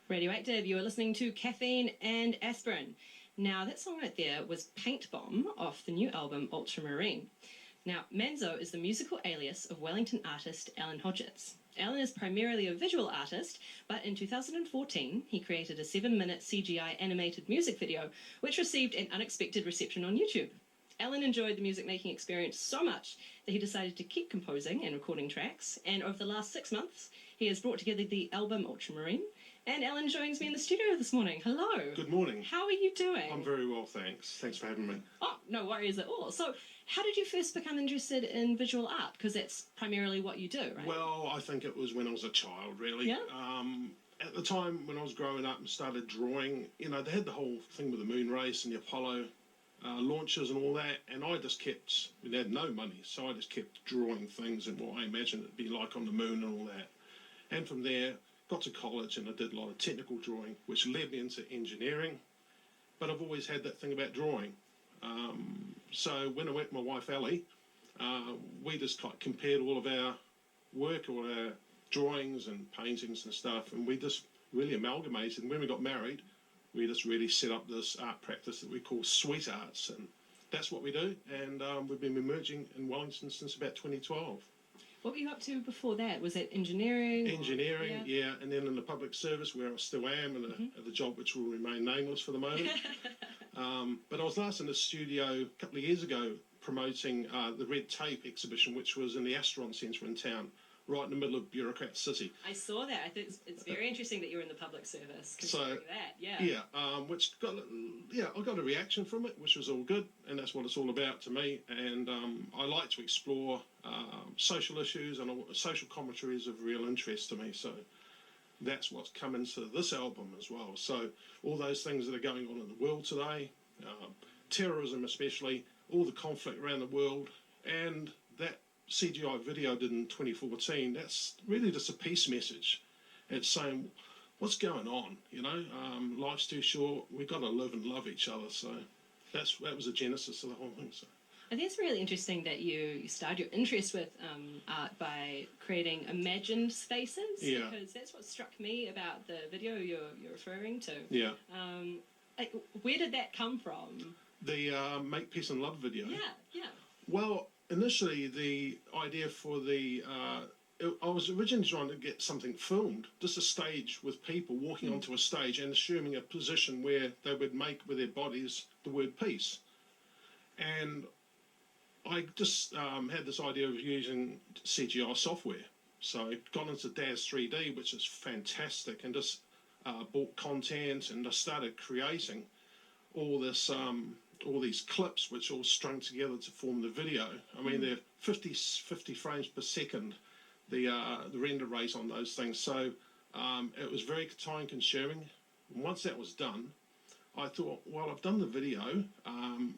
Radioactive, you are listening to Caffeine and Aspirin. Now, that song right there was Paint Bomb off the new album Ultramarine. Now, Manzo is the musical alias of Wellington artist Alan Hodgetts. Alan is primarily a visual artist, but in 2014 he created a 7-minute CGI animated music video which received an unexpected reception on YouTube. Alan enjoyed the music-making experience so much that he decided to keep composing and recording tracks, and over the last 6 months he has brought together the album Ultramarine. And Alan joins me in the studio this morning. Hello. Good morning. How are you doing? I'm very well, thanks. Thanks for having me. Oh, no worries at all. So, how did you first become interested in visual art? Because that's primarily what you do, right? Well, I think it was when I was a child, really. Yeah? At the time when I was growing up and started drawing, you know, they had the whole thing with the moon race and the Apollo launches and all that, and I just kept, we had no money, so I just kept drawing things and what I imagined it'd be like on the moon and all that. And from there, got to college and I did a lot of technical drawing, which led me into engineering. But I've always had that thing about drawing. So when I met my wife, Ali, we just compared all of our work, all our drawings and paintings and stuff, and we just really amalgamated. And when we got married, we just really set up this art practice that we call Sweet Arts. And that's what we do. And we've been emerging in Wellington since about 2012. What were you up to before that? Was it engineering? Engineering, yeah. And then in the public service, where I still am, and the job which will remain nameless for the moment. But I was last in the studio a couple of years ago promoting the Red Tape exhibition, which was in the Astron Centre in town, right in the middle of Bureaucrat City. I saw that. I think it's very interesting that you're in the public service. So that, which got I got a reaction from it, which was all good, and that's what it's all about to me. And I like to explore social issues, and social commentary is of real interest to me. So that's what's come into this album as well. So all those things that are going on in the world today, terrorism especially, all the conflict around the world, and that CGI video I did in 2014, that's really just a peace message. It's saying, what's going on, you know? Life's too short, we've got to live and love each other. So that was the genesis of the whole thing. So I think it's really interesting that you started your interest with art by creating imagined spaces. Yeah. Because that's what struck me about the video you're referring to. Yeah. Where did that come from? The Make Peace and Love video. Yeah. Well, initially the idea for the I was originally trying to get something filmed, just a stage with people walking onto a stage and assuming a position where they would make with their bodies the word peace. And I just had this idea of using CGI software. So I got into DAZ 3D, which is fantastic, and just bought content and just started creating all this, all these clips which all strung together to form the video. I mean, they're 50 frames per second, the render rate on those things. So it was very time consuming. And once that was done, I thought, well, I've done the video,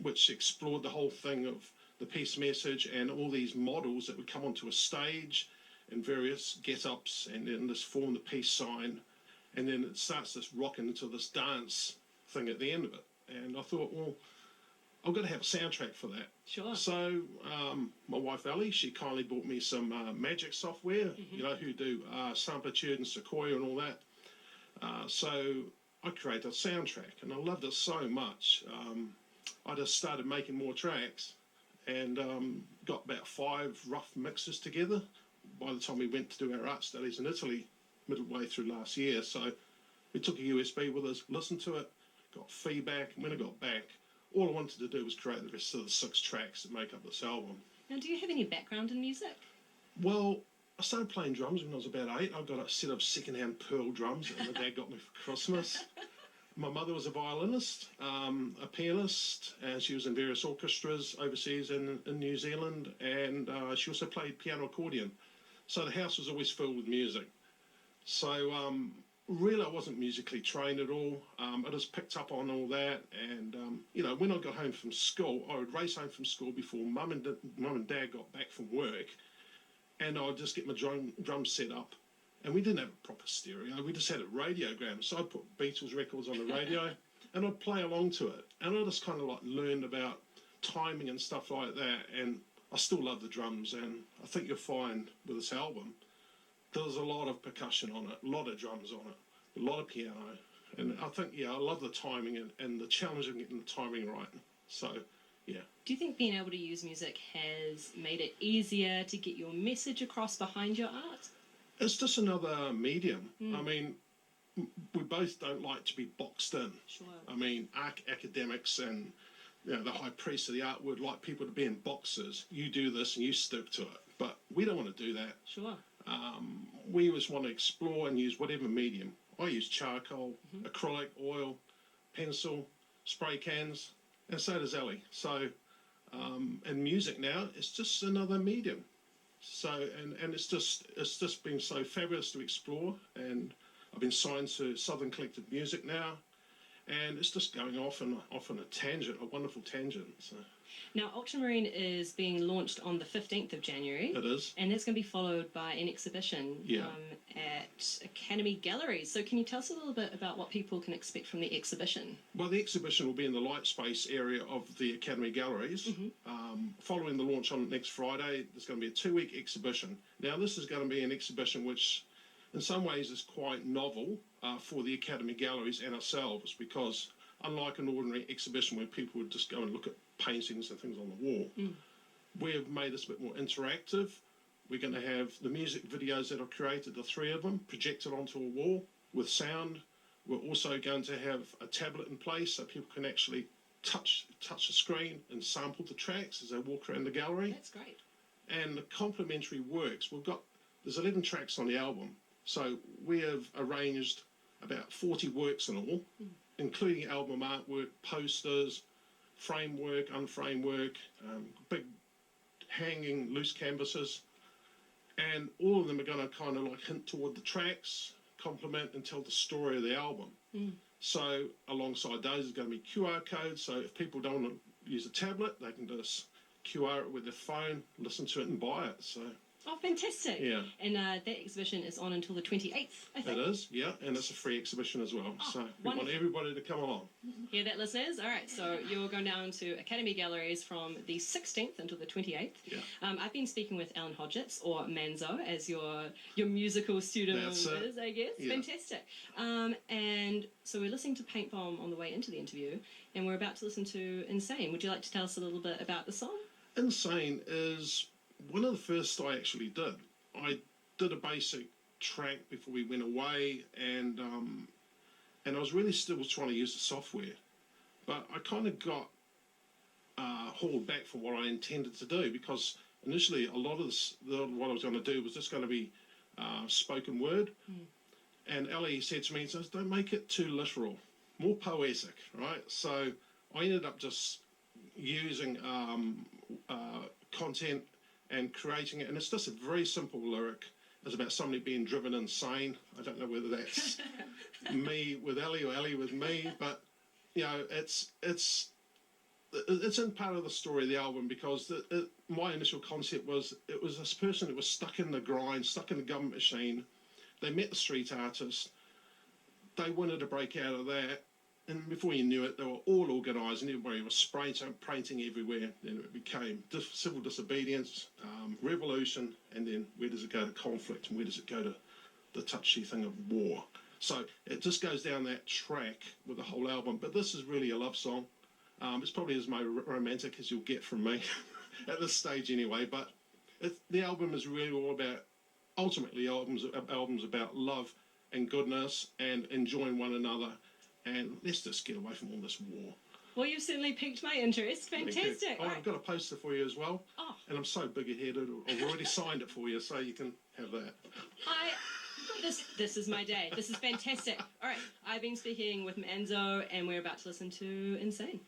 which explored the whole thing of the peace message and all these models that would come onto a stage in various get-ups and then just form the peace sign. And then it starts this rocking into this dance thing at the end of it. And I thought, well, I've got to have a soundtrack for that. Sure. So my wife Ali, she kindly bought me some magic software, you know, who do Samplitude and Sequoia and all that. So I created a soundtrack, and I loved it so much. I just started making more tracks and got about 5 rough mixes together by the time we went to do our art studies in Italy midway through last year. So we took a USB with us, listened to it, got feedback, and when I got back, all I wanted to do was create the rest of the 6 tracks that make up this album. Now, do you have any background in music? Well, I started playing drums when I was about 8. I got a set of second-hand Pearl drums that my dad got me for Christmas. My mother was a violinist, a pianist, and she was in various orchestras overseas in New Zealand, and she also played piano accordion. So the house was always filled with music. So really I wasn't musically trained at all. I just picked up on all that, and you know, when I got home from school, I would race home from school before mum and dad got back from work, and I would just get my drum set up. And we didn't have a proper stereo, we just had a radiogram. So I put Beatles records on the radio, and I'd play along to it, and I just kind of like learned about timing and stuff like that, and I still love the drums, and I think you'll find with this album, there's a lot of percussion on it, a lot of drums on it, a lot of piano, and I think, I love the timing and the challenge of getting the timing right, so, yeah. Do you think being able to use music has made it easier to get your message across behind your art? It's just another medium. I mean, we both don't like to be boxed in. Sure. I mean, academics and the high priests of the art would like people to be in boxes. You do this and you stick to it. But we don't want to do that. Sure. We just want to explore and use whatever medium. I use charcoal, acrylic, oil, pencil, spray cans, and so does Ellie. So, and music now, it's just another medium. So, and it's just been so fabulous to explore, and I've been signed to Southern Collective Music now, and it's just going off on a tangent, a wonderful tangent. So. Now, Ultramarine is being launched on the 15th of January. It is. And that's going to be followed by an exhibition at Academy Gallery. So can you tell us a little bit about what people can expect from the exhibition? Well, the exhibition will be in the LightSpace area of the Academy Galleries. Following the launch on next Friday, there's going to be a 2-week exhibition. Now, this is going to be an exhibition which, in some ways, is quite novel for the Academy Galleries and ourselves, because unlike an ordinary exhibition where people would just go and look at paintings and things on the wall, we've made this a bit more interactive. We're going to have the music videos that I've created, the 3 of them, projected onto a wall with sound. We're also going to have a tablet in place so people can actually touch the screen and sample the tracks as they walk around the gallery. That's great. And the complementary works, there's 11 tracks on the album, so we have arranged about 40 works in all, including album artwork, posters, framework, unframed work, big hanging loose canvases, and all of them are going to kind of like hint toward the tracks, complement and tell the story of the album. So alongside those is going to be QR codes, so if people don't want to use a tablet, they can just QR it with their phone, listen to it and buy it. So. Oh, fantastic. Yeah. And that exhibition is on until the 28th, I think. It is, yeah, and it's a free exhibition as well. Oh, so we want everybody to come along. Hear that, listeners? All right, so you're going down to Academy Galleries from the 16th until the 28th. Yeah. I've been speaking with Alan Hodgetts, or Manzo, as your musical pseudonym is, I guess. Yeah. Fantastic. And so we're listening to Paint Bomb on the way into the interview, and we're about to listen to Insane. Would you like to tell us a little bit about the song? Insane is one of the first I actually did. I did a basic track before we went away, and I was really still trying to use the software, but I kind of got hauled back from what I intended to do, because initially a lot of what I was going to do was just going to be spoken word, and Ellie said to me, he says, don't make it too literal, more poetic, right? So I ended up just using content and creating it, and it's just a very simple lyric. It's about somebody being driven insane. I don't know whether that's me with Ellie or Ellie with me, but it's in part of the story of the album, because my initial concept was it was this person that was stuck in the grind, stuck in the government machine. They met the street artist. They wanted to break out of that. And before you knew it, they were all organised, and everybody was painting everywhere. Then it became civil disobedience, revolution, and then where does it go to conflict, and where does it go to the touchy thing of war? So it just goes down that track with the whole album. But this is really a love song. It's probably as romantic as you'll get from me at this stage anyway. But the album is really all about, ultimately, albums about love and goodness and enjoying one another. And let's just get away from all this war. Well, you've certainly piqued my interest. Fantastic. Oh, I've got a poster for you as well. Oh. And I'm so big-headed, I've already signed it for you, so you can have that. This is my day. This is fantastic. All right, I've been speaking with Manzo, and we're about to listen to Insane.